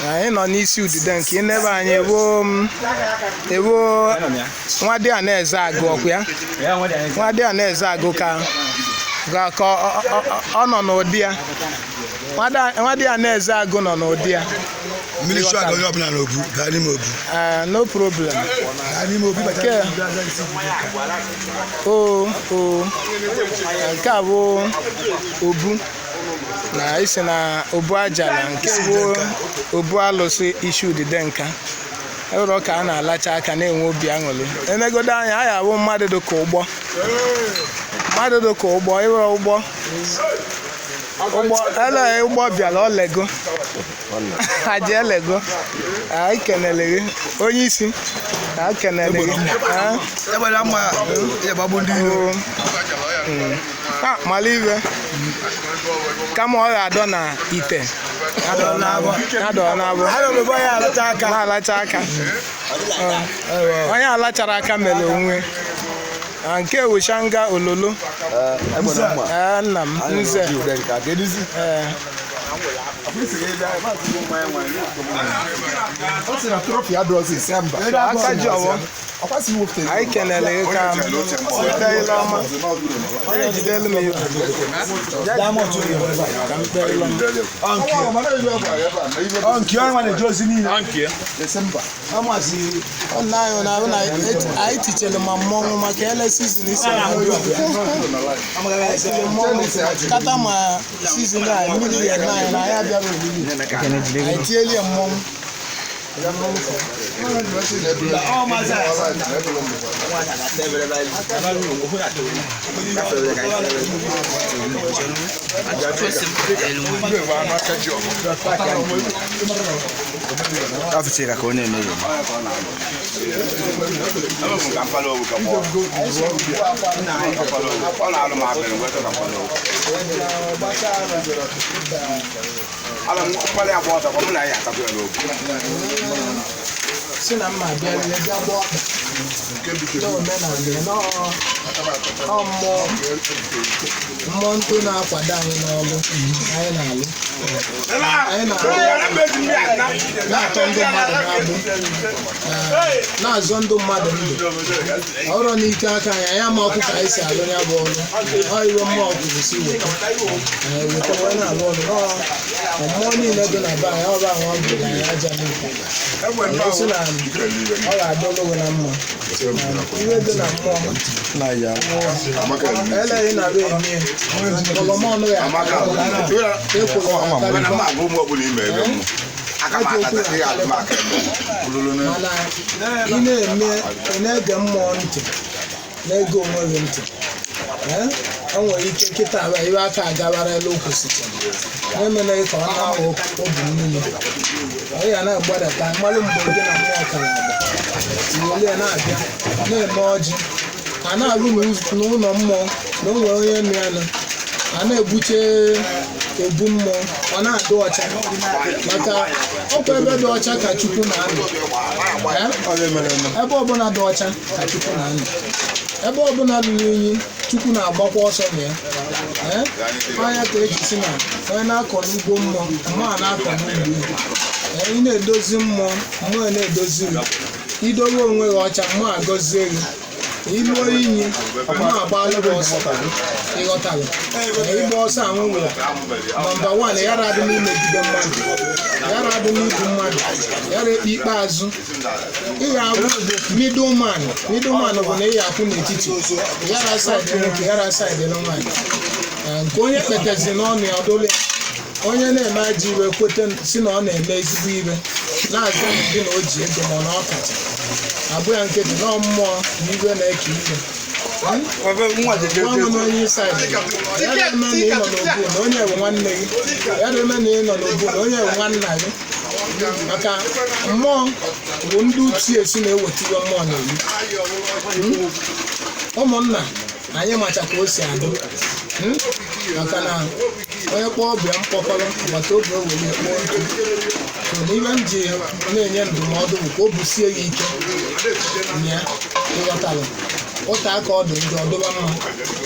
anyị nọ n'isi udide nke inebe anyị ewo nwadị a na-eze agụ ọkụ ya nwadị a na-eze agụ ka ọ nọ n'ụdị ya nwadị a na-eze agụ nọ n'ụdị ya mmiri chụọ aga onye ọbụla n'obu gaa n'ime obu no problem gaa n'ime obu nke a bụ obu na isi na obu ajala nke bụ obu alụsị isi udide nka ụrọ ka a na-alacha aka na-enwe obi aṅụrị enegodo anya a ya bụ mmadụ dị ka ụgbọ ịwere ụgbọ ele ụgbọ bịara olego aja elego anyị kenele gị onye isi a kenele gị mala ibe kama ọ ga-adọ na ite adọ na-abụ na-alacha aka onye alachara aka mere onwe nke wuchanga ololo nna m nze aka ji ọwọ anyị kenele gị ka weta ile ọma onye jidelu m ibu anyị tichere ma mmọnwụ maka ele sizin isi kata ma sizin a mmiri ya na ya bịara olili anyị tielie mmọnwụ After ko ne meyo. Sina mma bịa bịa gbọ mmụọ ntụ na-akwado anyị n'ọlụ anyị na-atọ ndị mmadụ n'agbụ na-azọ ndị mmadụ ndụ ọrụ n'ike aka anyị anyị ama ọkụ ka anyị si alụ ya bụ ọrụ ọ iwe mmụọ ọgụgụ si weta wee na-alụ ọrụ mmụọ niile dị na be anyị ọrụ ahụ ọ bụ na anyị aja n'ikwu si na ọ ga-adị ologwe na mma ihe dị na mmụọ eleghị na be enye ọlọmọnụ ya ekwuru mana ị na-ege mmụọ ntị na-ege onwe gị ntị o nwere ike nkịta iwe aka agabarala okwu site na-emena ka ọ na-ahụ obi niile ọ ya na-agbadata mmalụ mgbe gị na mmụọ kara agba tinyere na-abịa na-eme ọjị a na-alụ n'ụlọ mmụọ na o nwere onye nụ ya a na-ebuche ebu mmụọ ọ na-adị ọcha maka ọkwa ebe dị ọcha ka Chukwu na-anọ ebe ọbụla dị ọcha ka Chukwu na-anọ ebe ọbụla lụrụ unyi Chukwu na-agbakwa ọsọ na ya anya ka eji si na onye na-akọ n'ugbo mmụọ mmụọ na-akọ n'ugbo ị na-edozi mmụọ mmụọ na-edozi gị idowe onwe gị ọcha mmụọ agọzie gị iluo iyi mmụọ agbalụ gị ọsọ ịghọtara ịgba ọsọ anwụ nwere nọmba 1 yara adị n'imegide mmadụ yara adị n'ibu mmadụ yara ekpe ikpeazụ ịya abụ middleman bụ na ịya akwụ n'etiti yara saịdị nwoke yara saịdị nwaanyị nke onye kpetezi n'ọnụ ya ọdụlụ onye na-eme ajọ iwe kweta si na ọ na-eme ezigbo iwe na-azụ ndị na o ji ego ma na ọ kacha abụ ya nkịtị na mmụọ na igwe na-eke ikpe ọnụ n'onye isi anyị ya na-eme na ị nọ n'obu na onye ewe nwanne gị ya na-eme na ị nọ n'obu na onye ewe nwanna gị maka mmụọ bụ ndị uche si na-eweta iwe mmụọ na-eyi ụmụnna anyị macha ka o si adị maka na onye kpọọ ọbịa mkpọkọrọ agbata obi o were kpọọ ntụ so n'ihe m ji na-enye ndụmọdụ bụ ka o busie ya ike ya ịghọtara ụta aka ọ dị njọ ọdụba mma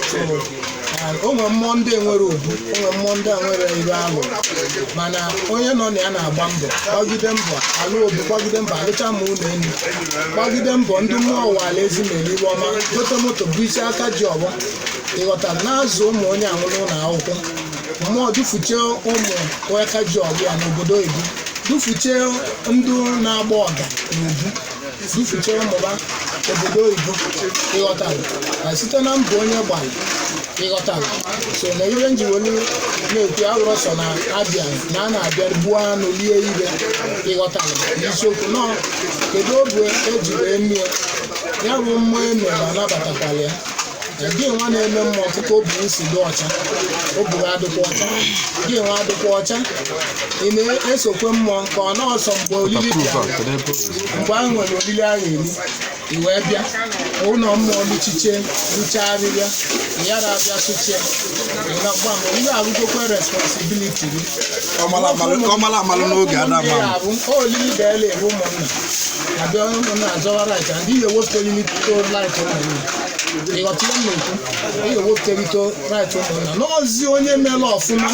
so o nwere mmụọ ndị enwere obu o nwere mmụọ ndị enwere ibe ahụ mana onye nọ na ya na-agba mbọ gbagide mbọ alụ obu gbagide mbọ alụcha ma ụlọ elu gbagide mbọ ndị mmụọ ụwa ala ezi mere ibe ọma gote moto bụ isi aka ji ọgbọ ịghọtara na-azụ ụmụ onye anwụrụ ụlọ akwụkwọ mmụọ dufuche ụmụ aka ji ọgbọ ya n'obodo oyibo dufuche ndị na-agba ọga n'ubu dufuche ụmụba obodo oyibo ịghọtara site na mbọ onye gbara ịghọtara so na ihe njiwelu na-ekwu awụrọ sọ na abịa na a na-abịa gbuo anụ lie ire ịghọtara n'isiokwu nọ kedu obu eji wee mie ya bụ mmụọ emere anabatakwala ya gị nwa na-eme mmụọ ọtụtụ oburu si dị ọcha oburu adịkwa ọcha gị nwa adịkwa ọcha ị na-esokwe mmụọ nke ọ nọọsọ mgbe olili bịa mgbe ahụ nwere olili ahụ eli i wee bịa ụlọ mmụọ luchiche luchaa arịrịa yara abịa sụchie ihe abụgokwe responsibility gị olili ga-ele ebe ụmụnna abịa ụmụnna azọwa rait ndị ihe wepụtolito rait ụmụnna ịghọtara mmekwu ihe wepụtolito rait ụmụnna n'ozi onye mere ọfụma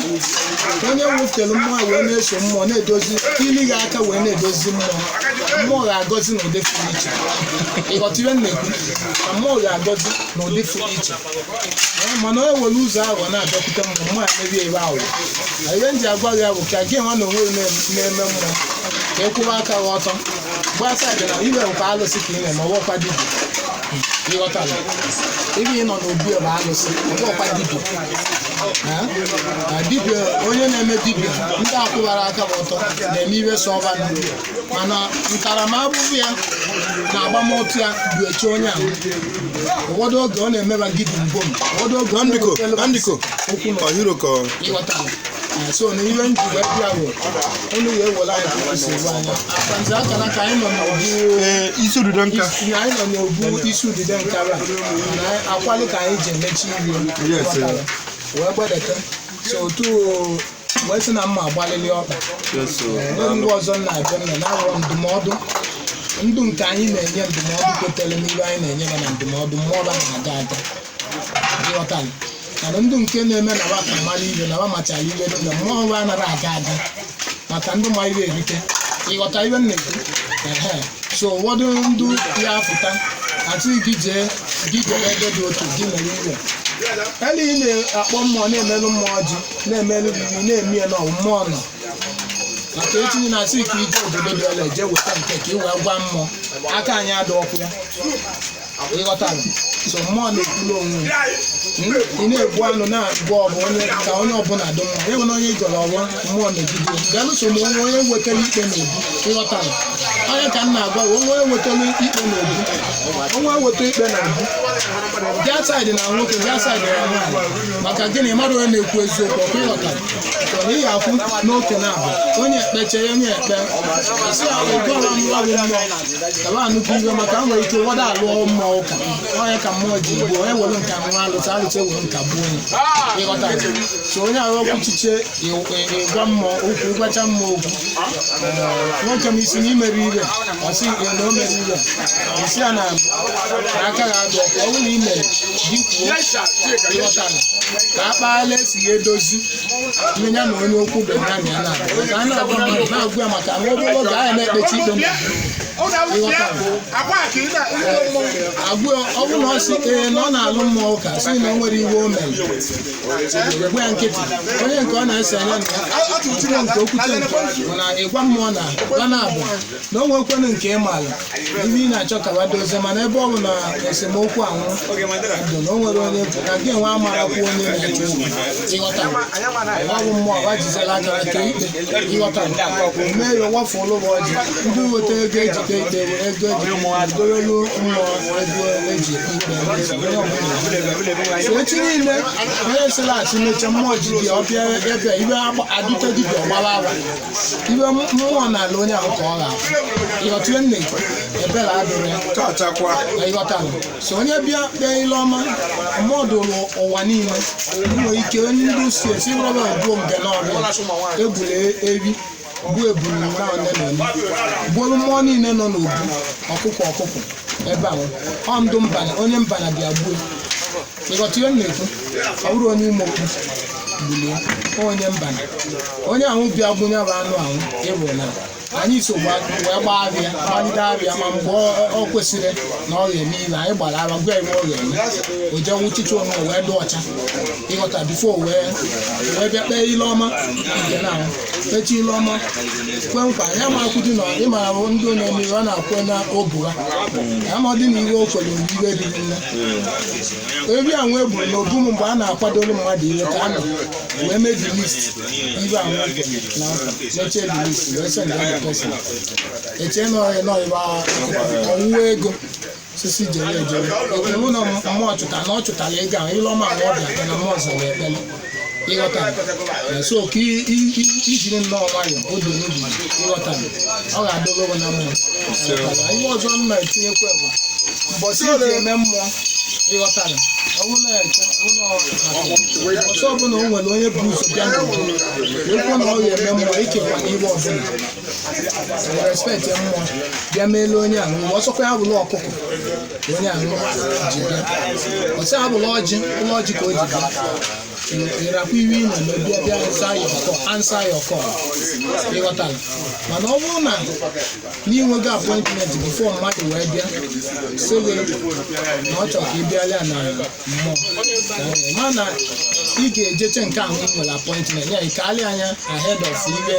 onye wepụtara mmụọ wee na-eso mmụọ na-edozi ili gị aka wee na-edozi mmụọ ga-agọzi n'ụdị pụrụ iche ịghọtara mmekwu na mmụọ ga-agọzi n'ụdị pụrụ iche mana onye were ụzọ ahụ na-abịakwute mmụọ ya merie ebe ahụ ihe m ji agwa gị bụ ka gị nwa na onwe na-eme mmụọ ka e kwụwa aka gị ọtọ gbasa dị na ibe nke alụsị ka ị na-eme ọgbọkwa dibia ịghọtara ebe ị nọ n'obi ebe alụsị ọgbọkwa dibia onye na-eme dibia ndị akwụwara aka gị ọtọ na-eme ibe so ọba mana ntaramahụhụ ya na agbamụtụ ya bụ echi onye ahụ ụfọdụ oge ọ na-emeba gidi mbom ụfọdụ oge ịghọtara so na ihe nji wee bịa bụ unu wee were anyị kwụsịrị anya akanzi akara ka anyị nọ n'obu isi udide nkara na akwalụ ka anyị ji emechi ihe wee gbedete so otu wee sị na mma agbalịrị ọkpa ndị ọzọ na-abịa nna na-arọ ndụmọdụ ndụ nke anyị na-enye ndụmọdụ kwetere n'ihe anyị na-enye na ndụmọdụ mmụọ na-aga aga ịghọtara mana ndụ nke na-eme na wa ka mara ibe na wa machara ibe na mmụọ wa anaghị aga aga maka ndụ ma ibe erite ịghọta ibe na-ekwu so ụfọdụ ndụ ya afụta atụghị gị jee ebe dị otu gị mere ibe ele ị na-akpọ mmụọ na-emelụ mmụọ ji na-emelụ iwu na-eme ya na mmụọ nọ maka etinye na asị ka ije obodo dị ọla eje weta nke ka ị wee gwa mmụọ aka anyị adị ọkụ ya ịghọtara so mmụọ na-ekwulu onwe ị na-egbu anụ na-agba ọgụ ka onye ọbụla dị mma enwere onye jọrọ ọgbọ mmụọ na-egide ga-alụso m onye wetara ikpe na-ebu ịghọtara onye ka m na-agwa onwe wetara ikpe na-ebu onwe weta ikpe na-ebu bịa saịdị na nwoke bịa saịdị na nwaanyị maka gịnị mmadụ onye na-ekwu eziokwu ọkụ ịghọtara n'ihi akwụ n'oke na-abụ onye ekpeche ya onye ekpe isi ụgọrọ mmụọ bụ mmụọ kaba anụkwu iwe maka nwere ike ụfọdụ alụọ mmụọ ụka onye ka mmụọ ji gbuo onye were nka nwa alụta ewere nka gbuo onye ịghọtara so onye ahụ okwuchiche ịgwa mmụọ okwu ịgwacha mmụọ okwu nwoke m isi na imere ire ọsị na o mere ire isi ya na aka ga-adụ ọkụ ọ bụrụ na imere di kwuo ịghọtara ka a kpaala esi ya edozi mmenya na onye okwu bụ ya na ya na-agụ ka a na-agwa mmadụ na-agụ ya maka nwa obere oge ahịa na-ekpechi ikpe agwụ ọ bụrụ na ọ sị ee na ọ na-alụ mmụọ ụka sị na o nwere iwe o mere gwa ya nkịtị onye nke ọ na-ese anya na ya nke okwute nke na ịgwa mmụọ na gwa na abụ na o nwekwenụ nke ị maara ibe ị na-achọ ka wadozie mana ebe ọ bụ na esemokwu anwụ bụ na o nwere onye na gị nwe amarakwu onye na-achọ okwu ịghọta ọ bụ mmụọ gbajizela aka nke ikpe ịghọta mee ya wafu ụlụgwọ ọjị ndị weta ego ejike ikpe were ego ejidorelu mmụọ ego eji ikpe echi niile onye sịlachi meche mmụọ ji dị ọbịa ebe ibe adụte dibịa ọgbara awa ibe mmụọ n'ala onye ahụ ka ọ ga-abụ ịghọtire nne ebela adụrụ ya ịghọtara so onye bịa kpee ile ọma mmụọ dụrụ ụwa niile nwere ike ndị si esi rọba ebuo mbe n'ọbịa egburu ewi bụ eburu na one na one gbuolu mmụọ niile nọ n'obu ọkụkọ ebe ahụ ọ ndụ mbana onye mbana bịa gbuo ịghọta ihe m na-ekwu ọ bụrụ onye ime okwu gbulie onye mbana onye ahụ bịa gbunye bụ anụ ahụ ịbụ na anyị so wee gbaa abịa gbalide abịa ma mgbe ọ kwesịrị na ọ ga-eme ile anyị gbara agba gwa ebe ọ ga-eme o jee nwụchicha onwe wee dị ọcha ịghọta bifo wee bịa kpee ile ọma nke na ahụ kpechi ile ọma kwe nkwa ya ma akwụdị na ịmara bụ ndị onye mmiri ọ na-akwe na obu ha ya ma ọ dị na iwe o kwere mgbe iwe dị nne ebi a nwe gburu na obu m mgbe a na-akwadoro mmadụ ihe ka a nọ wee mebi list ibe ahụ na mechie dị list wee send eche n'ọyịba ọwụwa ego sisi jere ejere ekwu na mmụọ chụta na ọ chụtara ego ahụ ile ọma ọ bịa na mmụọ zara ekpele ịghọta so ka ijiri nnọọ nwayọ odo n'obi ịghọta ọ ga-adọgoro na mmụọ ihe ọzọ m na-etinyekwa bụ mbọsị iji eme mmụọ ịghọtara ọsọ ọbụla o nwere onye bụ ụzọ bịa ekwu na ọ ga-eme mmụọ ikekwa n'ihe ọbụla respekt mmụọ bịa meela onye ahụ ọsọkwa ya bụla ọkụkọ onye ahụ ji bịa ọsọ ya bụla ọjị ụlọ ọjị ka o ji bịa ịrakwa iwe ị na-eme bịa ansa ya ọkọ ịghọtara mana ọ bụrụ na n'inwego apọịntment bifo mmadụ wee bịa sịrị na ọ chọrọ ka ị bịala na mmụọ mana ị ga-ejeche nke ahụ ị nwere apọịntment ya ịkalị anya ahead of ihe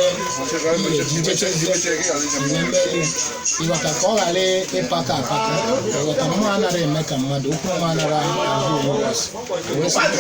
eji jechezie ihe mmeri ịghọta ka ọ ghara ịpaka apaka ịghọta mmụọ anaghị eme ka mmadụ okwu nwa anaghị ahụ onwe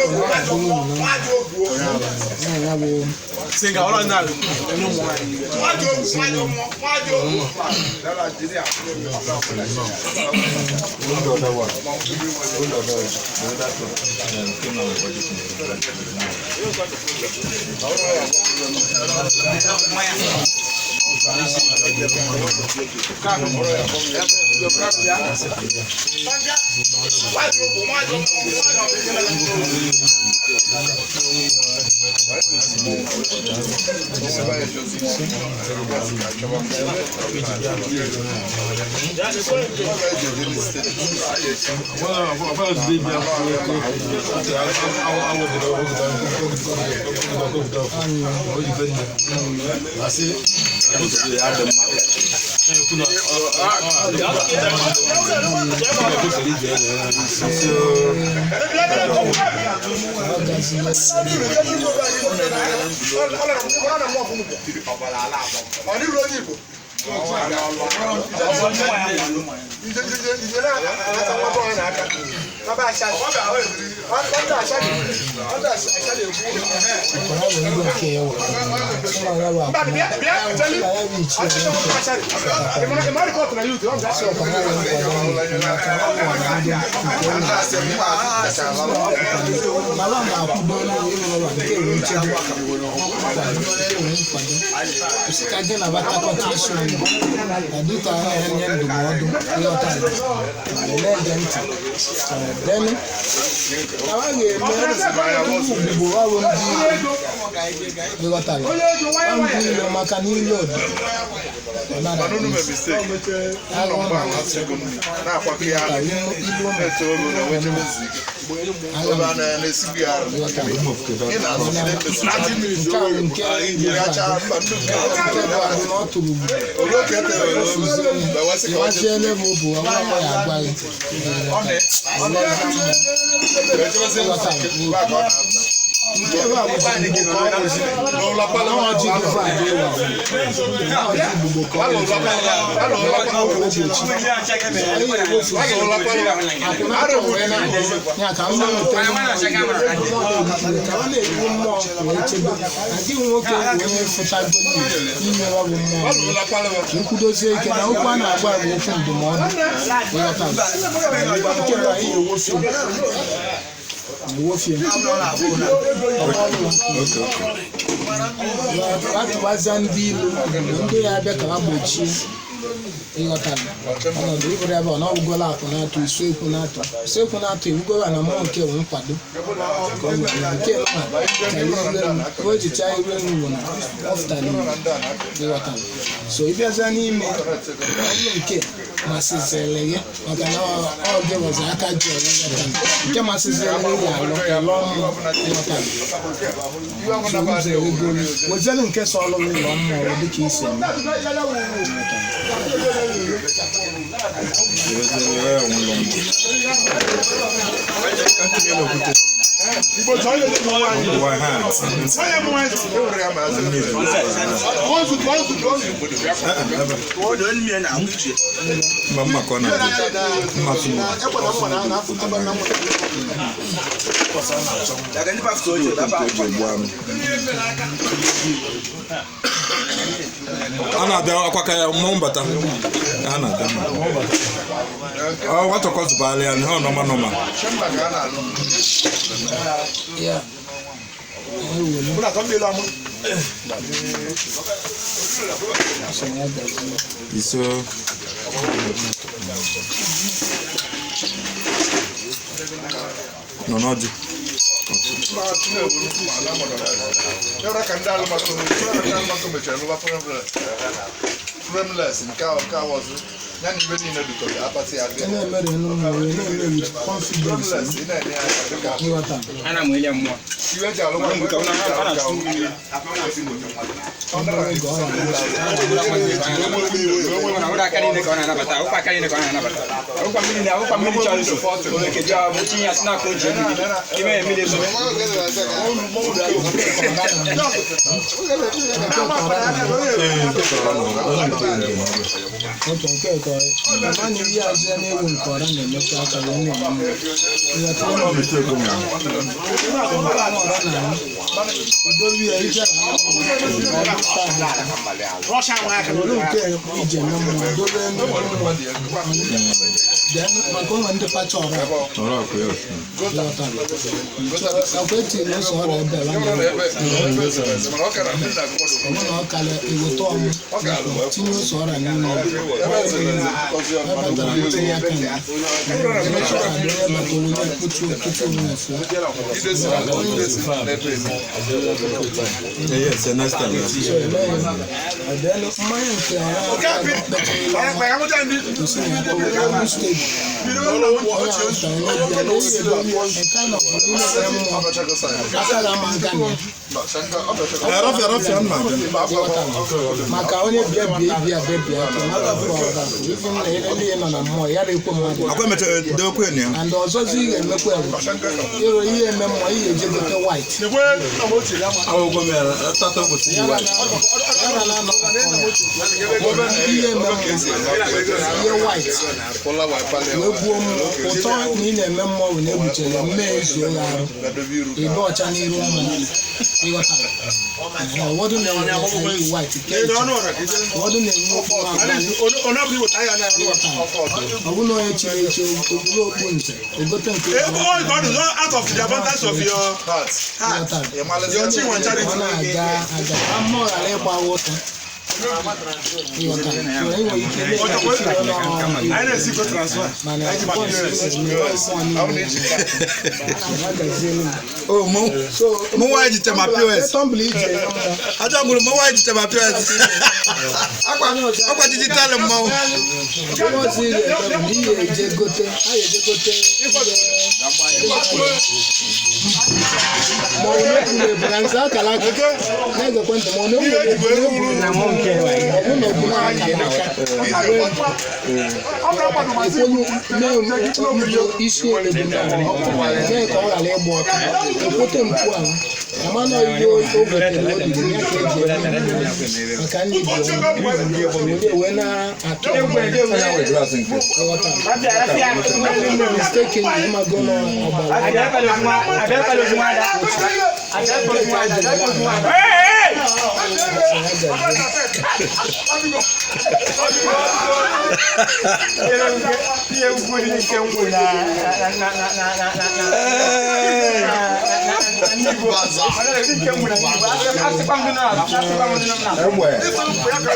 dịka nye ndụmọdụ ịghọta na-ege ntị denu awa ga-eme ugboro ọrụ ndị ịghọtara ndị ilo maka n'ile odo nkwudozie ike na okwu a na-agba bụ okwu ndụmọdụ atụbaza ndị ilu ndị ya abịa ka ha gbochie ịghọtara ọnọdụ ịbụrụ ebe ọ na-ọgwụgola akụ na-atụ usekwu na-atụ ewugola na mmụọ nke nwe nkwado nke o jicha iru enu bụ na ọ fụtara ịghọtara so ịbịaza n'ime ọnụ nke masịzịrị gị maka na ọ gị wụzi aka ji ọrụ nke masịzịrị gị alụ mmụọ wezienụ nke so ọlụ ụlọ mmụọ dịka isi Mama kona masumu ana da akwaka ya mumbata ana da watu kwa zubali ya no noma yeah iso nonoji yes, next time. maka onye bịa and ọzọzi ihe emekwa ịrụ ihe eme mmụọ ihe eje gote white ihe white wee gbuo ụtọ na ị na-eme mmụọ bụ na-egbuchere mmee ezuo ya arụ ebe ọcha n'iru mmụọ ịghọtara ụfọdụ na-enwe white ụfọdụ na-enwe ọ bụrụ na onye chiri echi ogburu okpu nte ogote nke ọ na-aga mmụọ ghara ịgbawa ụtọ Oh, mo wá jí tema POS. Ajo ngulu mo wá jí tema POS. Akwa digital mo. Mo si ye je gote, aye je gote. Mo ne branza kala ko. Na go kwenta mo no na mo nke wa. Mo no bu na ka. Isi ole bi na. Ne ko ala egbo. Ekote mpu ahụ amana iyo ogotere obi ya ka eji maka ndị bụ wee na-atụ mistake ịmago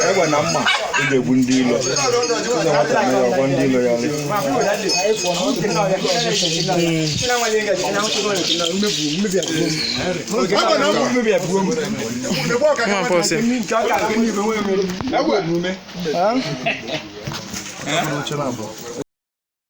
egbe na mma ị ga-egbu ndị ilo ụzọ nwata mere ọgwọ ndị ilo ya Come on,